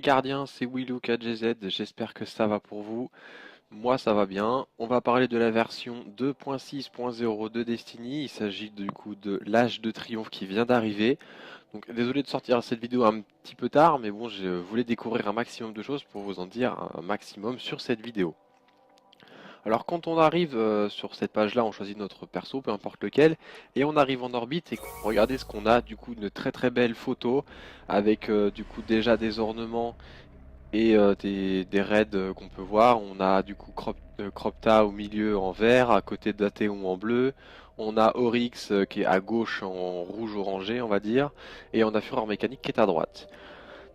les gardiens, c'est WillowKJZ, j'espère que ça va pour vous. Moi ça va bien. On va parler de la version 2.6.0 de Destiny. Il s'agit du coup de l'Âge de Triomphe qui vient d'arriver. Donc désolé de sortir cette vidéo un petit peu tard, mais bon, je voulais découvrir un maximum de choses pour vous en dire un maximum sur cette vidéo. Alors quand on arrive sur cette page-là, on choisit notre perso, peu importe lequel, et on arrive en orbite et regardez ce qu'on a, du coup une très très belle photo avec du coup déjà des ornements et des raids qu'on peut voir. On a du coup Cropta au milieu en vert, à côté d'Athéon en bleu. On a Oryx qui est à gauche en rouge orangé, on va dire, et on a Fureur Mécanique qui est à droite.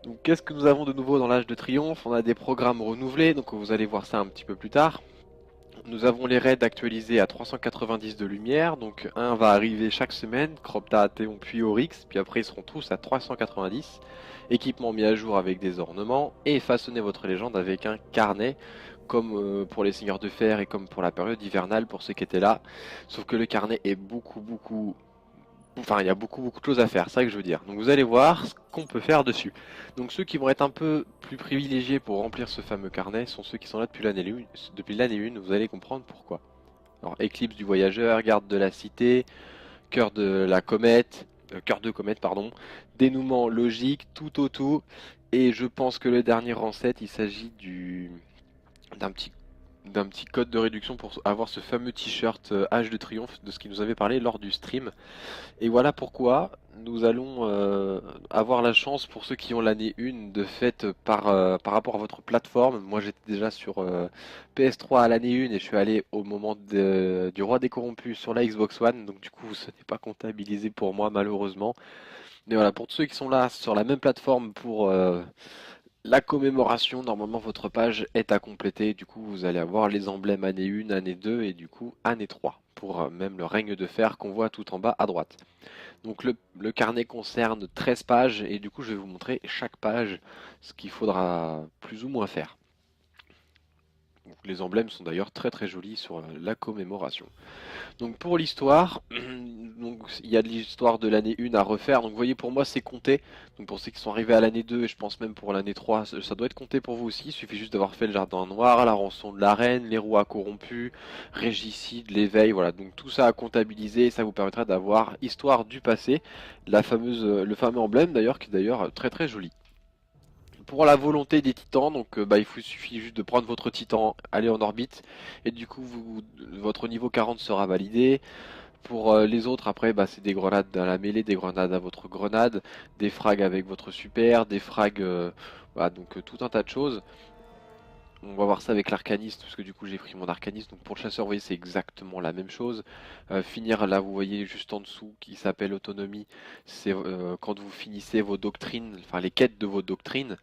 Donc qu'est-ce que nous avons de nouveau dans l'âge de triomphe? On a des programmes renouvelés, donc vous allez voir ça un petit peu plus tard. Nous avons les raids actualisés à 390 de lumière, donc un va arriver chaque semaine, Cropta, Athéon puis Oryx, puis après ils seront tous à 390. Équipement mis à jour avec des ornements, et façonnez votre légende avec un carnet, comme pour les Seigneurs de Fer et comme pour la période hivernale pour ceux qui étaient là. Sauf que le carnet est il y a beaucoup de choses à faire, c'est ça que je veux dire. Donc vous allez voir ce qu'on peut faire dessus. Donc ceux qui vont être un peu plus privilégiés pour remplir ce fameux carnet sont ceux qui sont là depuis l'année 1, vous allez comprendre pourquoi. Alors éclipse du voyageur, garde de la cité, cœur de la comète, cœur de comète pardon, dénouement logique, tout au tout. Et je pense que le dernier rang 7, il s'agit du d'un petit code de réduction pour avoir ce fameux t-shirt Âge de Triomphe de ce qu'il nous avait parlé lors du stream. Et voilà pourquoi nous allons avoir la chance pour ceux qui ont l'année 1 de fait par rapport à votre plateforme. Moi j'étais déjà sur PS3 à l'année 1 et je suis allé au moment du Roi des Corrompus sur la Xbox One. Donc du coup ce n'est pas comptabilisé pour moi malheureusement. Mais voilà, pour tous ceux qui sont là sur la même plateforme pour la commémoration, normalement votre page est à compléter. Du coup vous allez avoir les emblèmes année 1, année 2 et du coup année 3. Pour même le règne de fer qu'on voit tout en bas à droite. Donc le carnet concerne 13 pages et du coup je vais vous montrer chaque page ce qu'il faudra plus ou moins faire. Donc, les emblèmes sont d'ailleurs très très jolis sur la commémoration. Donc pour l'histoire, donc il y a de l'histoire de l'année 1 à refaire. Donc vous voyez pour moi c'est compté. Donc pour ceux qui sont arrivés à l'année 2 et je pense même pour l'année 3, ça doit être compté pour vous aussi. Il suffit juste d'avoir fait le jardin noir, la rançon de la reine, les rois corrompus, régicide, l'éveil, voilà. Donc tout ça à comptabiliser et ça vous permettra d'avoir histoire du passé, le fameux emblème d'ailleurs qui est d'ailleurs très très joli. Pour la volonté des titans, donc suffit juste de prendre votre titan, aller en orbite, et du coup votre niveau 40 sera validé. Pour les autres, après, c'est des grenades à la mêlée, des grenades à votre grenade, des frags avec votre super, des frags, voilà, donc tout un tas de choses. On va voir ça avec l'arcaniste, parce que du coup j'ai pris mon arcaniste. Donc pour le chasseur, vous voyez, c'est exactement la même chose. Finir là, vous voyez juste en dessous, qui s'appelle autonomie, c'est quand vous finissez vos doctrines, enfin les quêtes de vos doctrines.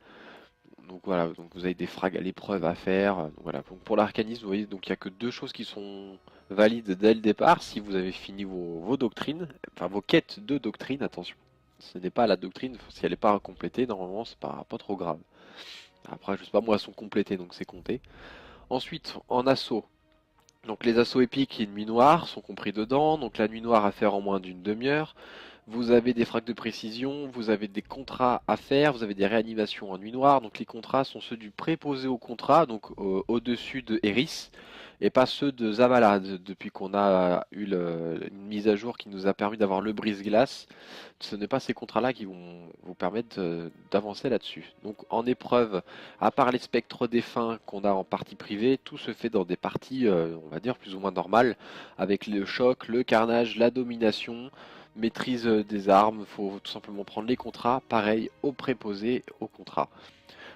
Donc voilà, donc vous avez des frags à l'épreuve à faire. Donc voilà, donc pour l'arcaniste, vous voyez, donc il n'y a que deux choses qui sont valides dès le départ. Si vous avez fini vos doctrines, enfin vos quêtes de doctrine, attention. Ce n'est pas la doctrine, si elle n'est pas complétée, normalement c'est pas trop grave. Après, je sais pas, moi, elles sont complétées, donc c'est compté. Ensuite, en assaut. Donc les assauts épiques et nuit noire sont compris dedans. Donc la nuit noire à faire en moins d'une demi-heure. Vous avez des frags de précision, vous avez des contrats à faire, vous avez des réanimations en nuit noire. Donc les contrats sont ceux du préposé au contrat, donc au-dessus de Eris, et pas ceux de Zamala, depuis qu'on a eu une mise à jour qui nous a permis d'avoir le brise-glace. Ce n'est pas ces contrats-là qui vont vous permettre d'avancer là-dessus. Donc en épreuve, à part les spectres défunts qu'on a en partie privée, tout se fait dans des parties, on va dire, plus ou moins normales, avec le choc, le carnage, la domination, maîtrise des armes, faut tout simplement prendre les contrats, pareil au préposé au contrat.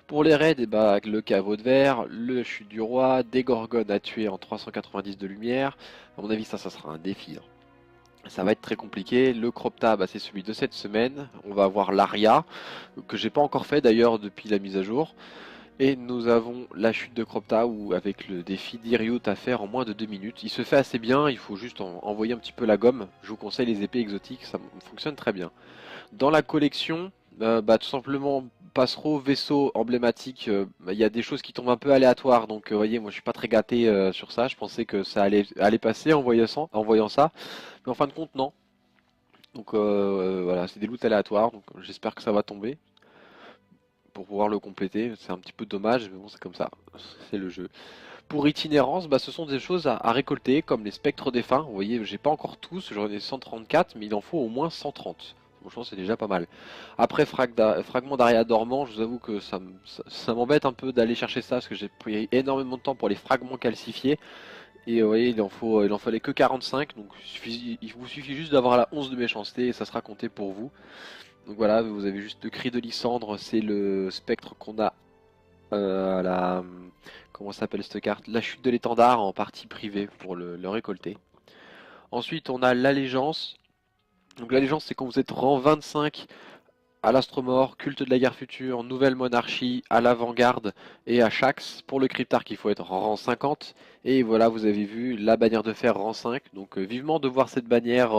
Pour les raids, le caveau de verre, le chute du roi, des gorgones à tuer en 390 de lumière. À mon avis, ça sera un défi, hein. Ça va être très compliqué. Le Cropta, c'est celui de cette semaine. On va avoir l'Aria, que j'ai pas encore fait d'ailleurs depuis la mise à jour. Et nous avons la chute de Cropta ou avec le défi d'Iriut à faire en moins de 2 minutes. Il se fait assez bien, il faut juste envoyer un petit peu la gomme. Je vous conseille les épées exotiques, ça fonctionne très bien. Dans la collection, tout simplement passereau, vaisseau emblématique, il y a des choses qui tombent un peu aléatoires, donc vous voyez, moi je suis pas très gâté sur ça, je pensais que ça allait passer en voyant ça, mais en fin de compte non. Donc voilà, c'est des loots aléatoires, donc j'espère que ça va tomber. pour pouvoir le compléter. C'est un petit peu dommage, mais bon, c'est comme ça, c'est le jeu. Pour itinérance, bah, ce sont des choses à récolter, comme les spectres défunts. Vous voyez, j'ai pas encore tous, j'en ai 134, mais il en faut au moins 130. Bon, je pense que c'est déjà pas mal. Après, fragment d'Aria dormant, je vous avoue que ça m'embête un peu d'aller chercher ça, parce que j'ai pris énormément de temps pour les fragments calcifiés. Et vous voyez, il en fallait que 45, donc il vous suffit juste d'avoir la 11 de méchanceté et ça sera compté pour vous. Donc voilà, vous avez juste le cri de Lysandre, c'est le spectre qu'on a à la... Comment s'appelle cette carte? La chute de l'étendard en partie privée pour le récolter. Ensuite, on a l'allégeance. Donc l'allégeance, c'est quand vous êtes rang 25 à l'Astromort, culte de la guerre future, nouvelle monarchie, à l'avant-garde et à Shax. Pour le cryptarque, il faut être en rang 50. Et voilà, vous avez vu la bannière de fer rang 5. Donc vivement de voir cette bannière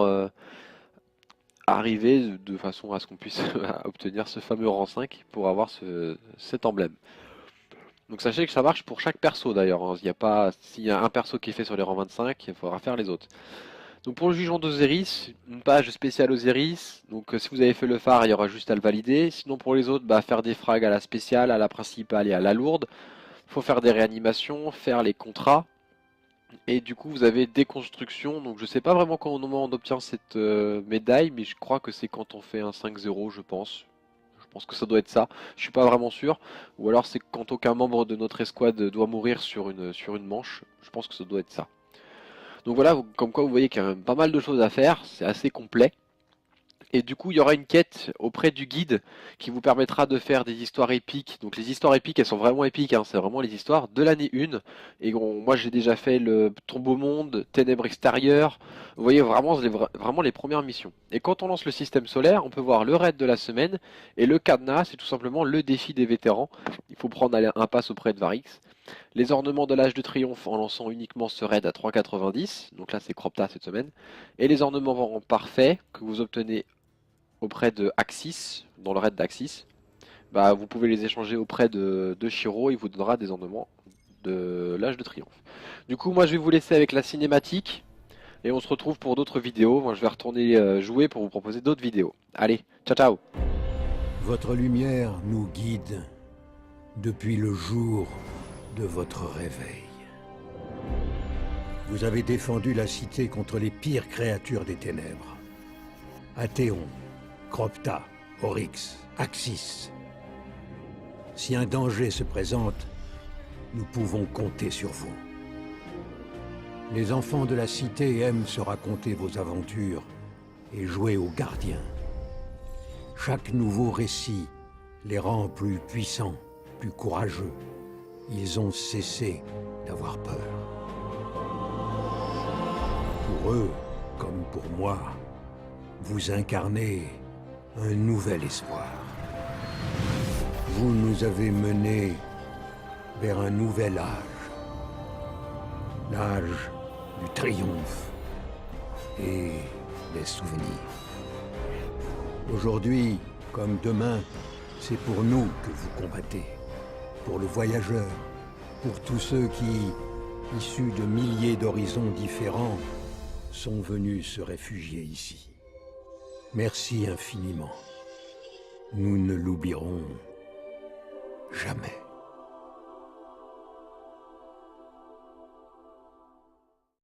arriver de façon à ce qu'on puisse obtenir ce fameux rang 5 pour avoir cet emblème. Donc sachez que ça marche pour chaque perso d'ailleurs, hein. Il y a pas, s'il y a un perso qui est fait sur les rangs 25, il faudra faire les autres. Donc pour le jugement d'Osiris, une page spéciale Osiris. Donc si vous avez fait le phare, il y aura juste à le valider. Sinon pour les autres, bah, faire des frags à la spéciale, à la principale et à la lourde. Il faut faire des réanimations, faire les contrats. Et du coup vous avez des constructions. Donc je sais pas vraiment comment on obtient cette médaille, mais je crois que c'est quand on fait un 5-0, je pense. Je pense que ça doit être ça. Je suis pas vraiment sûr. Ou alors c'est quand aucun membre de notre escouade doit mourir sur une manche. Je pense que ça doit être ça. Donc voilà, comme quoi vous voyez qu'il y a pas mal de choses à faire. C'est assez complet. Et du coup, il y aura une quête auprès du guide qui vous permettra de faire des histoires épiques. Donc les histoires épiques, elles sont vraiment épiques, hein. C'est vraiment les histoires de l'année 1. Et moi, j'ai déjà fait le Tombeau Monde, Ténèbres extérieures. Vous voyez vraiment les premières missions. Et quand on lance le système solaire, on peut voir le raid de la semaine. Et le cadenas, c'est tout simplement le défi des vétérans. Il faut prendre un pass auprès de Varix. Les ornements de l'âge de triomphe en lançant uniquement ce raid à 3,90. Donc là, c'est Cropta cette semaine. Et les ornements parfaits que vous obtenez auprès de Axis, dans le raid d'Axis, bah, vous pouvez les échanger auprès de Shiro, il vous donnera des ornements de l'âge de triomphe. Du coup, moi je vais vous laisser avec la cinématique, et on se retrouve pour d'autres vidéos. Moi je vais retourner jouer pour vous proposer d'autres vidéos. Allez, ciao ciao! Votre lumière nous guide depuis le jour de votre réveil. Vous avez défendu la cité contre les pires créatures des ténèbres. Athéon, Cropta, Oryx, Axis. Si un danger se présente, nous pouvons compter sur vous. Les enfants de la cité aiment se raconter vos aventures et jouer aux gardiens. Chaque nouveau récit les rend plus puissants, plus courageux. Ils ont cessé d'avoir peur. Pour eux, comme pour moi, vous incarnez un nouvel espoir. Vous nous avez menés vers un nouvel âge. L'âge du triomphe et des souvenirs. Aujourd'hui, comme demain, c'est pour nous que vous combattez. Pour le voyageur, pour tous ceux qui, issus de milliers d'horizons différents, sont venus se réfugier ici. Merci infiniment. Nous ne l'oublierons jamais.